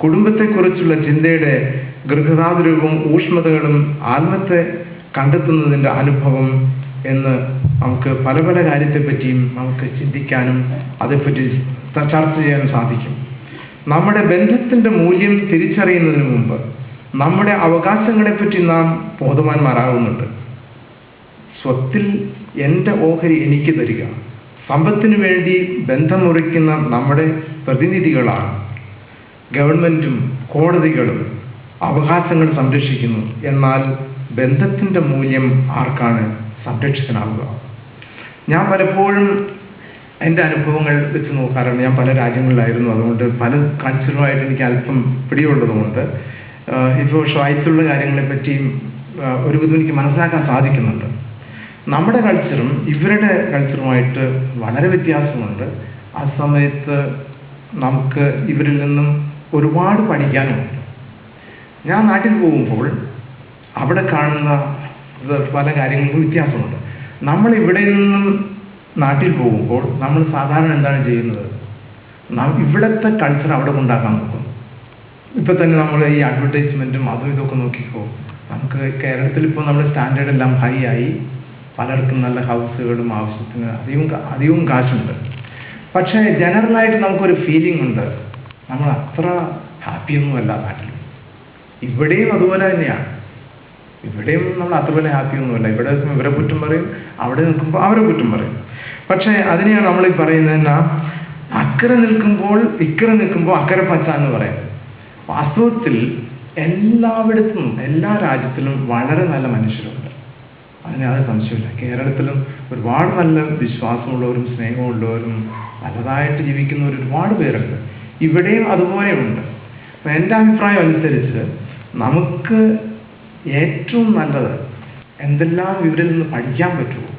കുടുംബത്തെക്കുറിച്ചുള്ള ചിന്തയുടെ ഗൃഹതാതുരവും ഊഷ്മതകളും ആത്മത്തെ കണ്ടെത്തുന്നതിൻ്റെ അനുഭവം എന്ന് നമുക്ക് പല പല കാര്യത്തെപ്പറ്റിയും നമുക്ക് ചിന്തിക്കാനും അതേപ്പറ്റി ചർച്ച ചെയ്യാനും സാധിക്കും. നമ്മുടെ ബന്ധത്തിൻ്റെ മൂല്യം തിരിച്ചറിയുന്നതിന് മുമ്പ് നമ്മുടെ അവകാശങ്ങളെപ്പറ്റി നാം ബോധവാന്മാരാകുന്നുണ്ട്. സ്വത്തിൽ എൻ്റെ ഓഹരി എനിക്ക് തരിക. സമ്പത്തിനു വേണ്ടി ബന്ധം മുറിക്കുന്ന നമ്മുടെ പ്രതിനിധികളാണ്. ഗവൺമെൻറ്റും കോടതികളും അവകാശങ്ങൾ സംരക്ഷിക്കുന്നു. എന്നാൽ ബന്ധത്തിൻ്റെ മൂല്യം ആർക്കാണ് സംരക്ഷിക്കാനാവുക? ഞാൻ പലപ്പോഴും എൻ്റെ അനുഭവങ്ങൾ വെച്ച് നോക്കാറുണ്ട്. ഞാൻ പല രാജ്യങ്ങളിലായിരുന്നു. അതുകൊണ്ട് പല കൾച്ചറുമായിട്ട് എനിക്ക് അല്പം പിടിയുള്ളതുകൊണ്ട് ഇപ്പോൾ ഷായ്ത്തുള്ള കാര്യങ്ങളെപ്പറ്റിയും ഒരുവിധം എനിക്ക് മനസ്സിലാക്കാൻ സാധിക്കുന്നുണ്ട്. നമ്മുടെ കൾച്ചറും ഇവരുടെ കൾച്ചറുമായിട്ട് വളരെ വ്യത്യാസമുണ്ട്. ആ സമയത്ത് നമുക്ക് ഇവരിൽ നിന്നും ഒരുപാട് പഠിക്കാനുമുണ്ട്. ഞാൻ നാട്ടിൽ പോകുമ്പോൾ അവിടെ കാണുന്ന പല കാര്യങ്ങൾക്കും വ്യത്യാസമുണ്ട്. നമ്മൾ ഇവിടെ നിന്നും നാട്ടിൽ പോകുമ്പോൾ നമ്മൾ സാധാരണ എന്താണ് ചെയ്യുന്നത്? നാം ഇവിടുത്തെ കൾച്ചർ അവിടെ കൊണ്ടാക്കാൻ നോക്കും. ഇപ്പം തന്നെ നമ്മൾ ഈ അഡ്വർടൈസ്മെൻറ്റും അതും ഇതൊക്കെ നോക്കിക്കോ. നമുക്ക് കേരളത്തിൽ ഇപ്പോൾ നമ്മുടെ സ്റ്റാൻഡേർഡ് എല്ലാം ഹൈ ആയി. പലർക്കും നല്ല ഹൗസുകളും ആവശ്യത്തിന് അധികവും കാശുണ്ട്. പക്ഷേ ജനറലായിട്ട് നമുക്കൊരു ഫീലിംഗ് ഉണ്ട്, നമ്മൾ അത്ര ഹാപ്പിയൊന്നുമല്ല നാട്ടിൽ. ഇവിടെയും അതുപോലെ തന്നെയാണ്. ഇവിടെയും നമ്മൾ അത്രപോലെ ഹാപ്പിയൊന്നുമല്ല. ഇവിടെ ഇവരെ കുറ്റം പറയും, അവിടെ നിൽക്കുമ്പോൾ അവരെ കുറ്റം പറയും. പക്ഷേ അതിനെയാണ് നമ്മൾ ഈ പറയുന്നതെന്നാ അക്കരെ നിൽക്കുമ്പോൾ ഇക്കരെ നിൽക്കുമ്പോൾ അക്കരെ പച്ച എന്ന് പറയുന്നത്. വാസ്തവത്തിൽ എല്ലായിടത്തും എല്ലാ രാജ്യത്തിലും വളരെ നല്ല മനുഷ്യരുണ്ട്. അതിന് യാതൊരു സംശയമില്ല. കേരളത്തിലും ഒരുപാട് നല്ല വിശ്വാസമുള്ളവരും സ്നേഹമുള്ളവരും നല്ലതായിട്ട് ജീവിക്കുന്നവർ ഒരുപാട് പേരുണ്ട്. ഇവിടെയും അതുപോലെയുണ്ട്. അപ്പം എൻ്റെ അഭിപ്രായം അനുസരിച്ച് നമുക്ക് ഏറ്റവും നല്ലത് എന്തെല്ലാം ഇവരിൽ നിന്ന് പഠിക്കാൻ പറ്റുമോ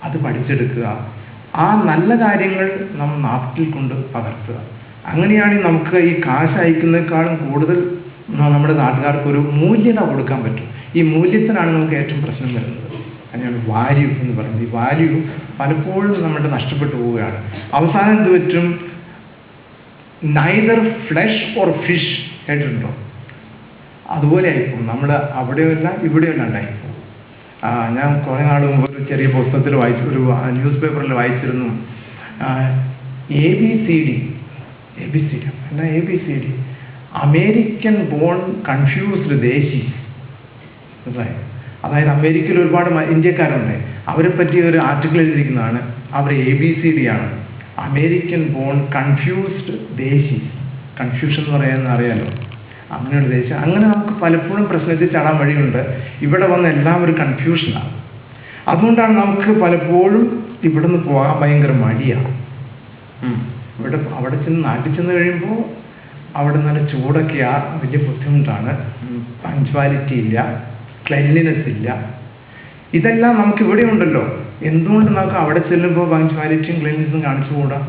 അത് പഠിച്ചെടുക്കുക. ആ നല്ല കാര്യങ്ങൾ നാം നാട്ടിൽ കൊണ്ട് പകർത്തുക. അങ്ങനെയാണെങ്കിൽ നമുക്ക് ഈ കാശ് അയക്കുന്നതിനേക്കാളും കൂടുതൽ നമ്മുടെ നാട്ടുകാർക്ക് ഒരു മൂല്യത കൊടുക്കാൻ പറ്റും. ഈ മൂല്യത്തിനാണ് നമുക്ക് ഏറ്റവും പ്രശ്നം വരുന്നത്. അതിനാണ് വാല്യൂ എന്ന് പറയുന്നത്. ഈ വാല്യൂ പലപ്പോഴും നമ്മുടെ നഷ്ടപ്പെട്ടു പോവുകയാണ്. അവസാനം എന്ത് പറ്റും? നൈദർ ഫ്ലഷ് ഓർ ഫിഷ് കേട്ടിട്ടുണ്ടോ? അതുപോലെ ആയിപ്പോകും. നമ്മൾ അവിടെയല്ല ഇവിടെയല്ല ഉണ്ടായിപ്പോകും. ഞാൻ കുറേ നാൾ മുമ്പ് ഒരു ചെറിയ പുസ്തകത്തിൽ ഒരു ന്യൂസ് പേപ്പറിൽ വായിച്ചിരുന്നു. ABCD American born confused desis. അതായത് അമേരിക്കയിൽ ഒരുപാട് ഇന്ത്യക്കാരുണ്ട്. അവരെ പറ്റി ഒരു ആർട്ടിക്കിൾ എഴുതിയിരിക്കുന്നതാണ്. അവർ ABCD ആണ്. American born confused desis. Confusion എന്ന് പറയുന്നത് അറിയാലോ, അങ്ങനെയുള്ള ദേശം. അങ്ങനെ നമുക്ക് പലപ്പോഴും പ്രശ്നത്തിൽ ചാടാൻ വഴിയുണ്ട്. ഇവിടെ വന്ന് എല്ലാം ഒരു കൺഫ്യൂഷനാണ്. അതുകൊണ്ടാണ് നമുക്ക് പലപ്പോഴും ഇവിടെ നിന്ന് പോകാൻ ഭയങ്കര മടിയാണ്. അവിടെ ചെന്ന് നാട്ടിൽ ചെന്ന് കഴിയുമ്പോൾ അവിടെ നല്ല ചൂടൊക്കെയാണ്, വലിയ ബുദ്ധിമുട്ടാണ്. പങ്ക്ച്വാലിറ്റി ഇല്ല, ക്ലെൻലിനെസ് ഇല്ല. ഇതെല്ലാം നമുക്ക് ഇവിടെ ഉണ്ടല്ലോ. എന്തുകൊണ്ട് നമുക്ക് അവിടെ ചെല്ലുമ്പോൾ പങ്ക്ച്വാലിറ്റിയും ക്ലെൻലിനെസ്സും കാണിച്ചുകൂടാ?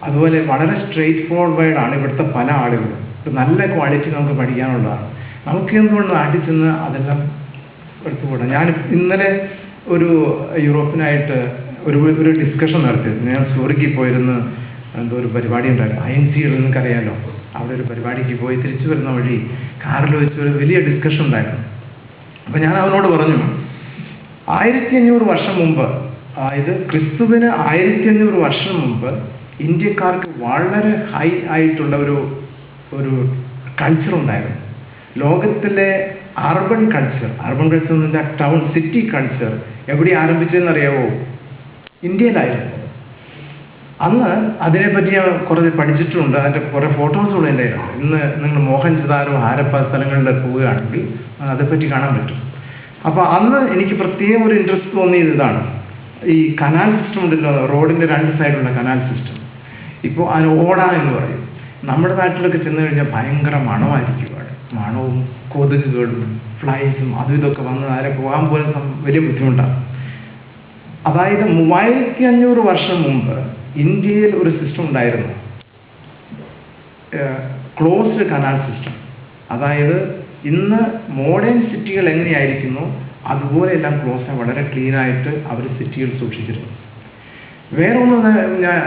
അതുപോലെ വളരെ സ്ട്രെയിറ്റ് ഫോർവേഡാണ് ഇവിടുത്തെ പല ആളുകളും. നല്ല ക്വാളിറ്റി നമുക്ക് പഠിക്കാനുള്ളതാണ്. നമുക്ക് എന്തുകൊണ്ട് നാട്ടിൽ ചെന്ന് അതെല്ലാം എടുത്തുകൂടാ? ഞാൻ ഇന്നലെ ഒരു യൂറോപ്പിനായിട്ട് ഒരു ഡിസ്കഷൻ നടത്തിയിരുന്നു. ഞാൻ സൂറിക്കിൽ പോയിരുന്ന് എന്തോ ഒരു പരിപാടി ഉണ്ടായിരുന്നു. INC നിങ്ങൾക്കറിയാലോ. അവിടെ ഒരു പരിപാടിക്ക് പോയി തിരിച്ചു വരുന്ന വഴി കാറിൽ വെച്ച് ഒരു വലിയ ഡിസ്കഷൻ ഉണ്ടായിരുന്നു. അപ്പം ഞാൻ അവനോട് പറഞ്ഞു, 1500 വർഷം മുമ്പ്, അതായത് ക്രിസ്തുവിന് 1500 വർഷം മുമ്പ് ഇന്ത്യക്കാർക്ക് വളരെ ഹൈ ആയിട്ടുള്ള ഒരു കൾച്ചർ ഉണ്ടായിരുന്നു. ലോകത്തിലെ അർബൻ കൾച്ചർ എന്ന് പറഞ്ഞാൽ ടൗൺ സിറ്റി കൾച്ചർ എവിടെ ആരംഭിച്ചതെന്നറിയാവോ? ഇന്ത്യയിലായിരുന്നു. അന്ന് അതിനെപ്പറ്റി ഞാൻ കുറേ പഠിച്ചിട്ടുണ്ട്. അതിൻ്റെ കുറേ ഫോട്ടോസുകളും എൻ്റെ കയ്യിലുണ്ട്. ഇന്ന് നിങ്ങൾ മോഹൻജദാരോ ഹാരപ്പ സ്ഥലങ്ങളിൽ പോവുകയാണെങ്കിൽ അതേപ്പറ്റി കാണാൻ പറ്റും. അപ്പോൾ അന്ന് എനിക്ക് പ്രത്യേകം ഒരു ഇൻട്രസ്റ്റ് തോന്നിയത് ഇതാണ്. ഈ കനാൽ സിസ്റ്റം ഉണ്ടല്ലോ, റോഡിൻ്റെ രണ്ട് സൈഡുള്ള കനാൽ സിസ്റ്റം. ഇപ്പോൾ അതിന് ഓട എന്ന് പറയും. നമ്മുടെ നാട്ടിലൊക്കെ ചെന്ന് കഴിഞ്ഞാൽ ഭയങ്കര മണമായിരിക്കും. അവിടെ മണവും കൊതുകുകളും ഫ്ലൈസും അതും ഇതൊക്കെ വന്ന് അതിനെ പോകാൻ പോലും വലിയ ബുദ്ധിമുട്ടാണ്. അതായത് 3500 വർഷം മുമ്പ് ഇന്ത്യയിൽ ഒരു സിസ്റ്റം ഉണ്ടായിരുന്നു, ക്ലോസ്ഡ് കനാൽ സിസ്റ്റം. അതായത് ഇന്ന് മോഡേൺ സിറ്റികൾ എങ്ങനെയായിരിക്കുന്നു അതുപോലെ എല്ലാം ക്ലോസ് വളരെ ക്ലീനായിട്ട് അവർ സിറ്റികൾ സൂക്ഷിച്ചിരുന്നു. വേറെ ഒന്നും ഞാൻ